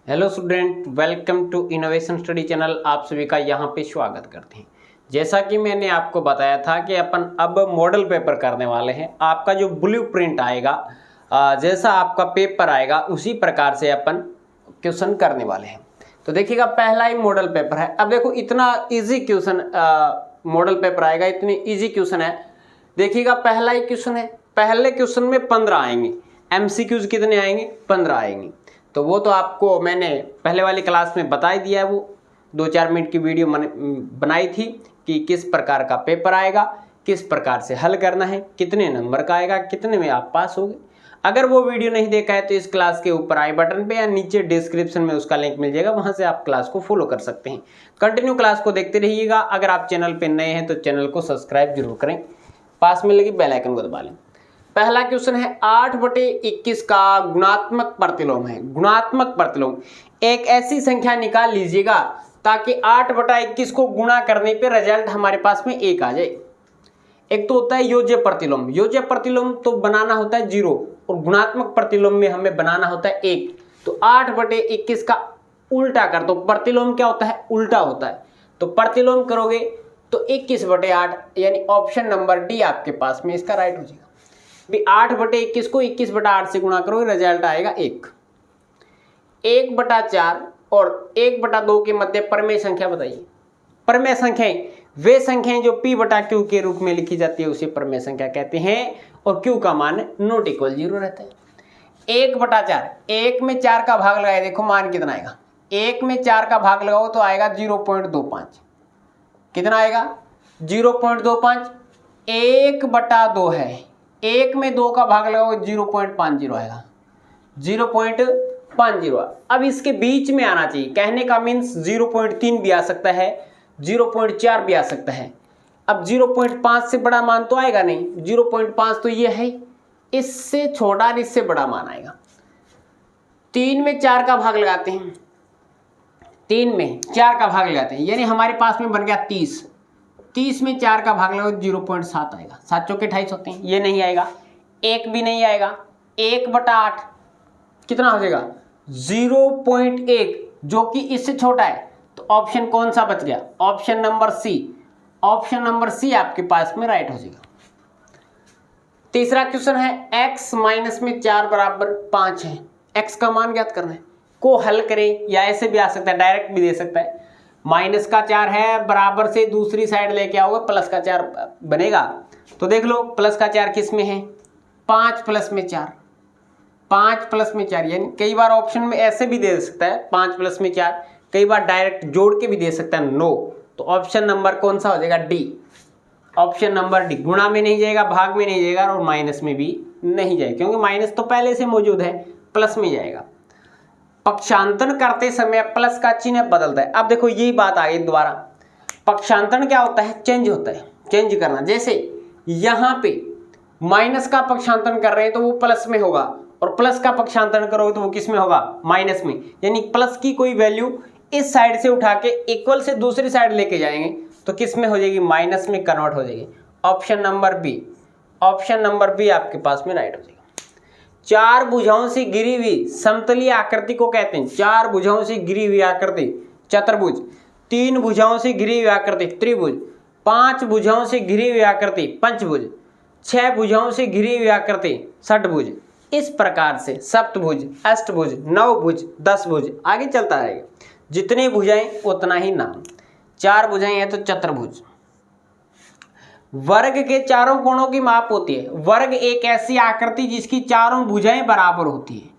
Hello student, welcome to innovation study channel. आप सभी का यहाँ पे स्वागत करते हैं। जैसा कि मैंने आपको बताया था कि अपन अब मॉडल पेपर करने वाले हैं। आपका जो ब्लूप्रिंट आएगा, जैसा आपका पेपर आएगा उसी प्रकार से अपन क्वेश्चन करने वाले हैं। तो देखिएगा, पहला ही मॉडल पेपर है। अब देखो, इतना ईजी क्वेश्चन मॉडल पेपर आएगा, इतनी ईजी क्वेश्चन है। देखिएगा, पहला ही क्वेश्चन है। पहले क्वेश्चन में 15 आएंगे, एमसीक्यूज कितने आएंगे? 15 आएंगे। तो वो तो आपको मैंने पहले वाली क्लास में बता ही दिया है। वो 2-4 मिनट की वीडियो मैंने बनाई थी कि किस प्रकार का पेपर आएगा, किस प्रकार से हल करना है, कितने नंबर का आएगा, कितने में आप पास होगे। अगर वो वीडियो नहीं देखा है तो इस क्लास के ऊपर आई बटन पे या नीचे डिस्क्रिप्शन में उसका लिंक मिल जाएगा, वहां से आप क्लास को फॉलो कर सकते हैं। कंटिन्यू क्लास को देखते रहिएगा। अगर आप चैनल पे नए हैं तो चैनल को सब्सक्राइब जरूर करें, पास में लगी बेल आइकन को दबा लें। पहला क्वेश्चन है 8/21 का गुणात्मक प्रतिलोम है। गुणात्मक प्रतिलोम, एक ऐसी संख्या निकाल लीजिएगा ताकि 8/21 को गुणा करने पे रिजल्ट हमारे पास में 1 आ जाए। एक तो होता है योज्य प्रतिलोम। योज्य प्रतिलोम तो बनाना होता है 0 और गुणात्मक प्रतिलोम में हमें बनाना होता है 1। तो 8/21 का उल्टा कर दो। प्रतिलोम क्या होता है? उल्टा होता है। तो प्रतिलोम करोगे तो 21/8 यानी ऑप्शन नंबर डी आपके पास में इसका राइट हो जाएगा। 8/21 को 21/8 से गुणा करोगे, रिजल्ट आएगा 1। 1/4 और 1/2 के मध्य परमेय संख्या बताइए। परमेय संख्याएं वे संख्याएं जो p/q के रूप में लिखी जाती है उसे परमेय संख्या कहते हैं, और q का मान नॉट इक्वल 0 रहता है। 1/4, 1 में 4 का भाग लगाए, देखो मान कितना आएगा। 1 में 4 का भाग लगाओ तो आएगा 0.25। कितना आएगा? 0.25। 1/2 है, 1 में 2 का भाग लगाओ 0.50 आएगा। 0.50। अब इसके बीच में आना चाहिए। कहने का मीन्स 0.3 भी आ सकता है, 0.4 भी आ सकता है। अब 0.5 से बड़ा मान तो आएगा नहीं। 0.5 तो ये है, इससे छोटा और इससे बड़ा मान आएगा। 3 में 4 का भाग लगाते हैं। 3 में 4 का भाग लगाते हैं यानी हमारे पास में बन गया 30। 30 में 4 का भाग लगाओ 0.7 आएगा। 7 चौके 28 होते हैं, ये नहीं आएगा। 1 भी नहीं आएगा। 1/8 कितना हो जाएगा? 0.1, जो कि इससे छोटा है। तो ऑप्शन कौन सा बच गया? Option number C. Option number C आपके पास में राइट हो जाएगा। तीसरा क्वेश्चन है x माइनस में 4 बराबर 5 है। x का मान ज्ञात करना है। को हल करें या ऐसे भी आ सकता है, डायरेक्ट भी दे सकता है। -4 है, बराबर से दूसरी साइड लेके आओगे +4 बनेगा। तो देख लो +4 किस में है? 5 + में 4। 5 + में 4 यानी कई बार ऑप्शन में ऐसे भी दे सकता है 5 + में 4, कई बार डायरेक्ट जोड़ के भी दे सकता है 9। तो ऑप्शन नंबर कौन सा हो जाएगा? डी। Option number D. गुणा में नहीं जाएगा, भाग में नहीं जाएगा और माइनस में भी नहीं जाएगा, क्योंकि माइनस तो पहले से मौजूद है, प्लस में जाएगा। पक्षांतरण करते समय प्लस का चिन्ह बदलता है। अब देखो यही बात आ गई दोबारा। पक्षांतरण क्या होता है? चेंज होता है, चेंज करना। जैसे यहाँ पे माइनस का पक्षांतरण कर रहे हैं तो वो प्लस में होगा, और प्लस का पक्षांतरण करोगे तो वो किस में होगा? माइनस में। यानी प्लस की कोई वैल्यू इस साइड से उठा के इक्वल से दूसरी साइड लेके जाएंगे तो किस में हो जाएगी? माइनस में कन्वर्ट हो जाएगी। Option number B. Option number B आपके पास में राइट हो जाएगा। 4 भुजाओं से घिरी हुई समतलीय आकृति को कहते हैं। 4 भुजाओं से घिरी हुई आकृति चतुर्भुज। 3 भुजाओं से घिरी हुई आकृति त्रिभुज। 5 भुजाओं से घिरी हुई आकृति पंचभुज। 6 भुजाओं से घिरी हुई आकृति षटभुज। इस प्रकार से सप्तभुज, अष्टभुज, नवभुज, 10 भुज आगे चलता रहेगा। जितने भुजाएं उतना ही नाम। 4 भुजाएं हैं तो चतुर्भुज। वर्ग के चारों कोणों की माप होती है। वर्ग एक ऐसी आकृति जिसकी चारों भुजाएं बराबर होती है।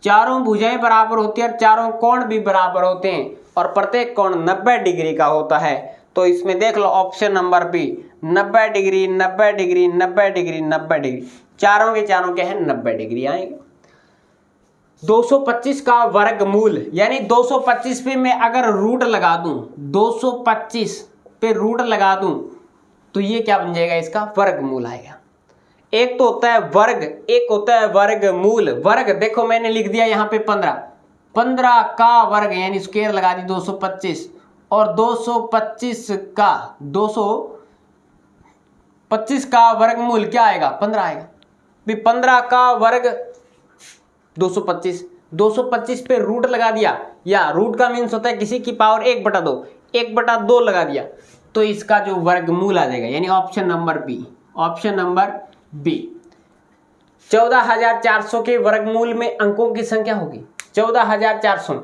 चारों भुजाएं बराबर होती है और चारों कोण भी बराबर होते हैं, और प्रत्येक कोण 90 डिग्री का होता है। तो इसमें देख लो option number B, 90 degree, 90 degree, 90 degree, 90 degree. चारों के चारों क्या है? 90 डिग्री आएंगे। 225 का वर्गमूल यानी 225 पे मैं अगर रूट लगा दूं, 225 पे रूट लगा दूं तो ये क्या बन जाएगा? इसका वर्गमूल आएगा। एक तो होता है वर्ग, एक होता है वर्गमूल। वर्ग देखो मैंने लिख दिया यहाँ पे 15। 15 का वर्ग यानी स्क्वायर लगा दी 225, और 225 का वर्गमूल क्या आएगा? 15 आएगा। 15 का वर्ग 225, 225 पे रूट लगा दिया, या रूट का मीन्स होता है किसी की पावर 1/2, 1/2 लगा दिया, तो इसका जो वर्गमूल आ जाएगा, यानी option number B, option number B. 14,400 के वर्गमूल में अंकों की संख्या होगी 14,400।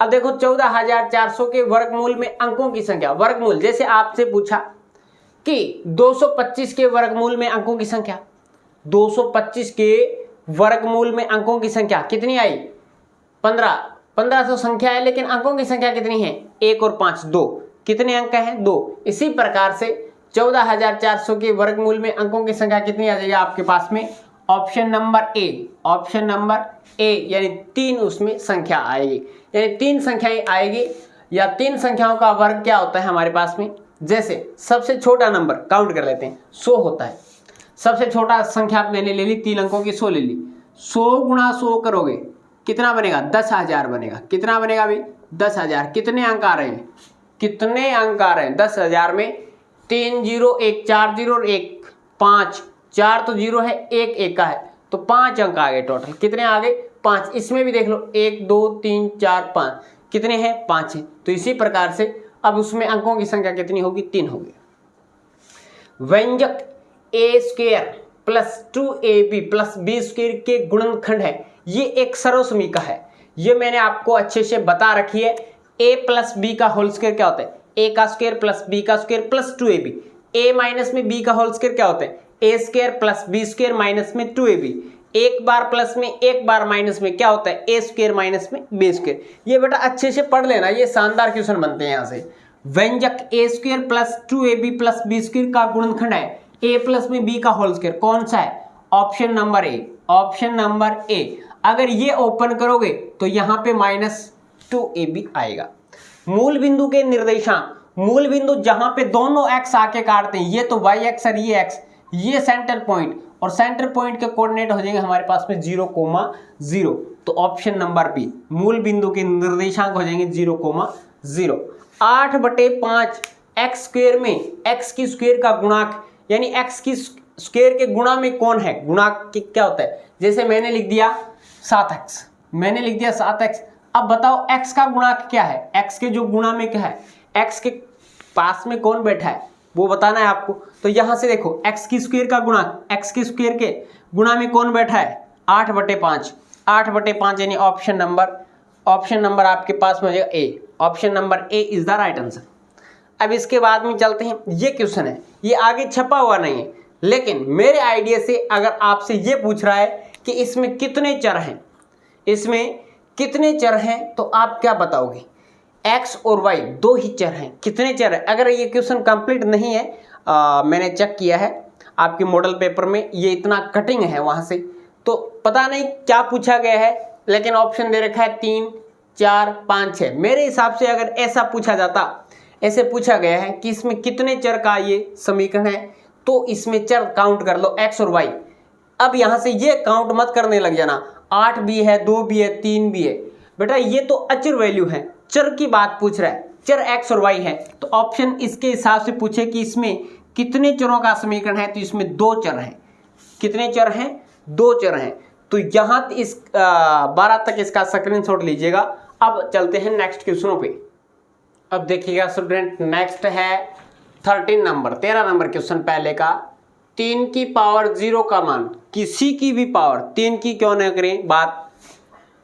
अब देखो 14,400 के वर्गमूल में अंकों की संख्या, वर्गमूल जैसे आपसे पूछा कि 225 के वर्गमूल में अंकों की संख्या, 225 के वर्गमूल में अंकों की संख्या कितनी आई? 1500 संख्या है, लेकिन अंकों की संख्या कितनी है? 1 और 5 2। कितने अंक हैं? 2। इसी प्रकार से 14,400 के वर्गमूल में अंकों की संख्या कितनी आ जाएगी आपके पास में? ऑप्शन नंबर ए, ऑप्शन नंबर ए, यानी 3 उसमें संख्या आएगी, यानी 3 संख्याएं आएगी, या 3 संख्याओं का वर्ग क्या होता है हमारे पास में? जैसे सबसे छोटा नंबर काउंट कर लेते हैं, 100 होता है। सबसे छोटा संख्या मैंने ले ली, 3 अंकों की 100 ले ली। 100 गुणा 100 करोगे कितना बनेगा? 10,000 बनेगा। कितना बनेगा भाई? 10,000। कितने अंक आ रहे हैं? कितने अंक आ रहे हैं? 10,000 में 3 0 1 4 0 और 1 5, 4 तो 0 है, 1 1 का है, तो 5 अंक आ गए टोटल। कितने आ गए? 5। इसमें भी देख लो 1 2 3 4 5, कितने हैं? 5 हैं। तो इसी प्रकार से अब उसमें अंकों की संख्या कितनी होगी? 3 होगी। व्यंजक a² plus 2ab plus b² के गुणनखंड है, ये एक सर्वसमीका है। ये मैंने आपको अच्छे से बता रखी है। a प्लस b का होल स्क्वायर क्या होता है? a का स्क्वायर प्लस b का square plus 2ab। a minus में b का होल स्क्वायर क्या होता है? a² प्लस b² माइनस में 2ab। एक बार प्लस में एक बार माइनस में क्या होता है? a² माइनस में b²। ये बेटा अच्छे से पढ़ लेना, ये शानदार क्वेश्चन बनते हैं यहाँ से। व्यंजक a² plus 2ab plus b² का गुणनखंड है a प्लस में b का होल स्क्वायर, कौन सा है? ऑप्शन नंबर ए, ऑप्शन नंबर ए। अगर ये ओपन करोगे तो यहाँ पे -2ab आएगा। मूल बिंदु के निर्देशांक, मूल बिंदु जहां पे दोनों x आके काटते हैं, ये तो y एक्स और ये x, ये सेंटर पॉइंट, और सेंटर पॉइंट के कोऑर्डिनेट हो जाएंगे हमारे पास में 0,0। तो ऑप्शन नंबर बी, मूल बिंदु के निर्देशांक हो जाएंगे 0,0। 8/5 x² में x की स्क्वायर का गुणांक, यानी x की स्क्वायर के गुणा में कौन है? गुणांक क्या होता है? जैसे मैंने लिख दिया 7x, मैंने लिख दिया 7x। अब बताओ x का गुणांक क्या है? x के जो गुणा में क्या है? x के पास में कौन बैठा है वो बताना है आपको। तो यहां से देखो x की स्क्वायर का गुणांक, x की स्क्वायर के गुणा में कौन बैठा है? 8/5, 8/5, यानी ऑप्शन नंबर आपके पास में हो जाएगा A. Option number A is the right answer. अब इसके बाद में चलते हैं, ये क्वेश्चन है, ये आगे छपा हुआ नहीं है, लेकिन मेरे आइडिया से अगर आपसे ये पूछ रहा है कि इसमें कितने चर हैं, इसमें कितने चर हैं, तो आप क्या बताओगे? x और y 2 ही चर हैं। कितने चर हैं? अगर ये क्वेश्चन कंप्लीट नहीं है, मैंने चेक किया है आपके मॉडल पेपर में, ये इतना कटिंग है वहाँ से, तो पता नहीं क्या पूछा गया है, लेकिन ऑप्शन दे रखा है 3 4 5 6। मेरे हिसाब से अगर ऐसा पूछा जाता, ऐसे पूछा गया है कि इसमें कितने चर का ये समीकरण है, तो इसमें चर काउंट कर लो x और y। अब यहाँ से ये काउंट मत करने लग जाना, 8 भी है, 2 भी है, 3 भी है। बेटा ये तो अचर वैल्यू है, चर की बात पूछ रहा है, चर x और y है, तो ऑप्शन इसके हिसाब से पूछे कि इसमें कितने चरों का समीकरण है, तो इसमें 2 चर हैं। कितने चर हैं? 2 चर हैं। तो यहाँ इस 12 तक इसका स्क्रीनशॉट लीजिएगा। अब चलते हैं नेक्स्ट क्वेश्चनों पे। अब देखिएगा स्टूडेंट, नेक्स्ट है 13 नंबर क्वेश्चन पहले का। 3 की पावर 0 का मान, किसी की भी पावर, 3 की क्यों ना करें बात,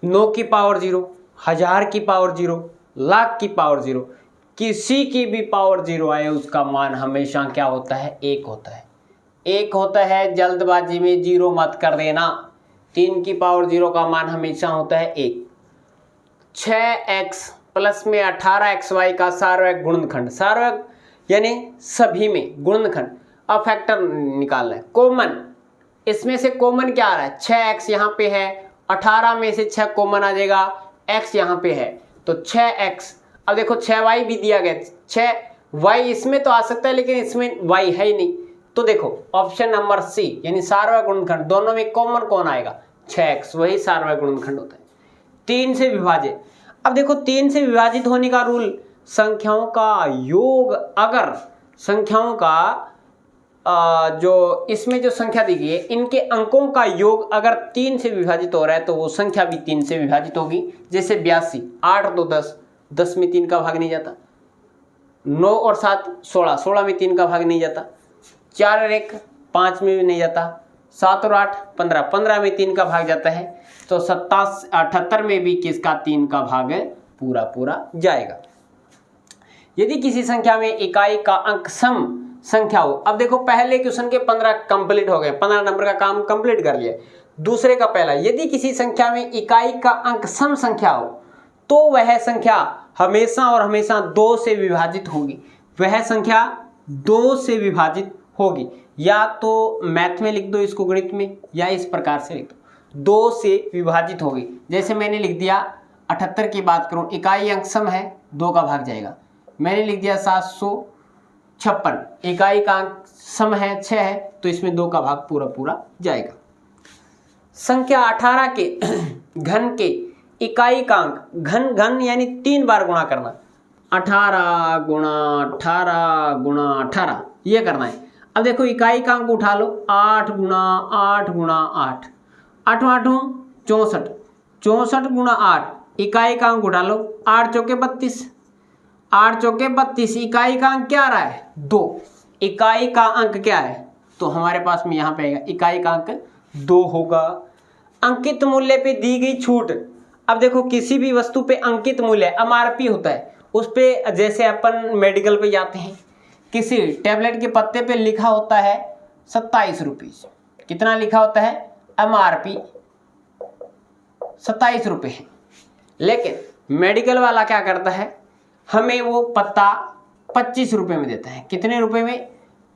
9 की पावर 0, 1000 की पावर 0, लाख की पावर 0, किसी की भी पावर 0 आए, उसका मान हमेशा क्या होता है? 1 होता है। 1 होता है, जल्दबाजी में 0 मत कर देना। 3 की पावर 0 का मान हमेशा होता है 1। 6x प्लस में 18xy का सार्वक गुणनखंड, सार्वक यानी सभी में गुणनखंड। अब फैक्टर निकालना है, कॉमन, इसमें से कॉमन क्या आ रहा है? 6x यहाँ पे है, 18 में से 6 कॉमन आ जाएगा, x यहाँ पे है, तो 6x। अब देखो 6y भी दिया गया, 6y इसमें तो आ सकता है, लेकिन इसमें y है ही नहीं, तो देखो ऑप्शन नंबर सी, यानी सार्वक गुणनखंड, दोनों में कॉमन कौन आएगा? 6x, वही सार्वक गुणनखंड होता है। 3 से विभाजित, अब देखो 3 से विभाजित होने का रूल, संख्याओं का योग, अगर संख्याओं का जो इसमें जो संख्या दी गई है इनके अंकों का योग अगर 3 से विभाजित हो रहा है तो वो संख्या भी 3 से विभाजित होगी। जैसे 82, 8 2 10, 10 में 3 का भाग नहीं जाता। 9 और 7 16, 16 में 3 का भाग नहीं जाता। 4 और 1 5 में भी नहीं जाता। 7 और 8 15, 15 में 3 का भाग जाता है। तो 78 में भी किसका 3 का भाग पूरा पूरा जाएगा। यदि किसी संख्या में इकाई का अंक सम संख्या हो, अब देखो पहले क्वेश्चन के 15 कंप्लीट हो गए, 15 नंबर का काम कंप्लीट कर लिया। दूसरे का पहला, यदि किसी संख्या में इकाई का अंक सम संख्या हो तो वह संख्या हमेशा और हमेशा 2 से विभाजित होगी। वह संख्या 2 से विभाजित होगी। या तो मैथ में लिख दो इसको, गणित में, या इस प्रकार से लिख दो, 2 से विभाजित होगी। जैसे मैंने लिख दिया 78 की बात करूं, इकाई अंक सम है, 2 का भाग जाएगा। मैंने लिख दिया 756, इकाई का अंक सम है 6 है, तो इसमें 2 का भाग पूरा पूरा जाएगा। संख्या 18 के घन के इकाई का अंक, घन घन यानी 3 बार गुणा करना, 18 गुणा 18 गुणा 18 ये करना है। अब देखो इकाई का अंक उठा लो, 8 गुणा 8 गुणा 8, 8 8 64, 64 गुणा 8, इकाई का अंक उठा लो, 8 चौके 32, 8 चौके 32, इकाई का अंक क्या आ रहा है 2, इकाई का अंक क्या है, तो हमारे पास में यहाँ पे आएगा इकाई का अंक 2 होगा। अंकित मूल्य पे दी गई छूट, अब देखो किसी भी वस्तु पे अंकित मूल्य MRP होता है, उस पे जैसे अपन मेडिकल पे जाते हैं, किसी टैबलेट के पत्ते पे लिखा होता है 27 रुपीज, कितना लिखा होता है MRP 27 रुपये है। लेकिन मेडिकल वाला क्या करता है, हमें वो पत्ता 25 रुपये में देता है। कितने रुपए में,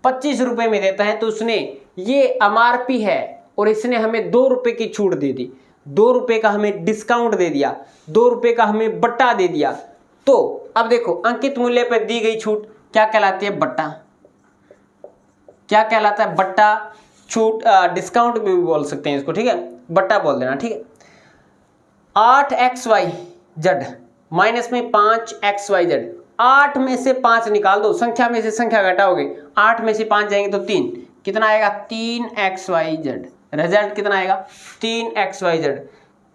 25 रुपये में देता है। तो उसने ये MRP है और इसने हमें 2 रुपये की छूट दे दी, 2 रुपये का हमें डिस्काउंट दे दिया, 2 रुपये का हमें बट्टा दे दिया। तो अब देखो अंकित मूल्य पर दी गई छूट क्या कहलाती है, बट्टा। क्या कहलाता है, बट्टा। छूट डिस्काउंट भी बोल सकते हैं इसको, ठीक है, बट्टा बोल देना, ठीक है। 8xyz माइनस में 5xyz, 8 में से 5 निकाल दो, संख्या में से संख्या घटाओगे, 8 में से 5 जाएंगे तो 3, कितना आएगा 3xyz। रिजल्ट कितना आएगा 3xyz।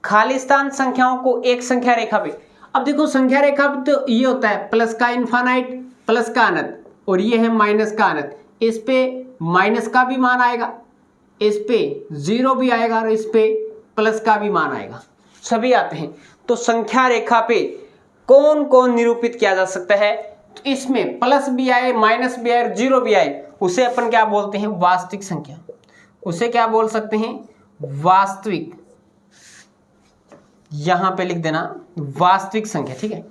खालिस्तान संख्याओं को एक संख्या रेखा पे, अब देखो संख्या रेखा पे तो ये होता है प्लस का इनफाइनाइट, प्लस का अनंत, और ये है माइनस का अनंत। इस पे माइनस का भी मान आएगा, इस पे 0 भी आएगा और इस पे प्लस का भी मान आएगा, सभी आते हैं। तो संख्या रेखा पे कौन कौन निरूपित किया जा सकता है, तो इसमें प्लस भी आए, माइनस भी आए और 0 भी आए, उसे अपन क्या बोलते हैं, वास्तविक संख्या। उसे क्या बोल सकते हैं, वास्तविक। यहां पे लिख देना वास्तविक संख्या, ठीक है,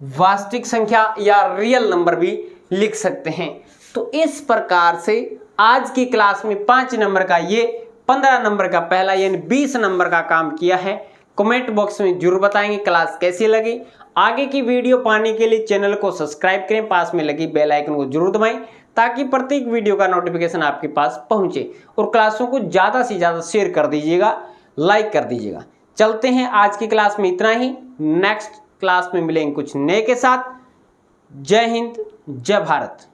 वास्तविक संख्या या रियल नंबर भी लिख सकते हैं। तो इस प्रकार से आज की क्लास में 5 नंबर का ये 15 नंबर का पहला यानी 20 नंबर का काम किया है। कमेंट बॉक्स में जरूर बताएंगे क्लास कैसी लगी। आगे की वीडियो पाने के लिए चैनल को सब्सक्राइब करें, पास में लगी बेल आइकन को जरूर दबाएं ताकि प्रत्येक वीडियो का नोटिफिकेशन आपके पास पहुंचे, और क्लासों को ज़्यादा से ज़्यादा शेयर कर दीजिएगा, लाइक कर दीजिएगा। चलते हैं, आज की क्लास में इतना ही। नेक्स्ट क्लास में मिलेंगे कुछ नए के साथ। जय हिंद, जय भारत।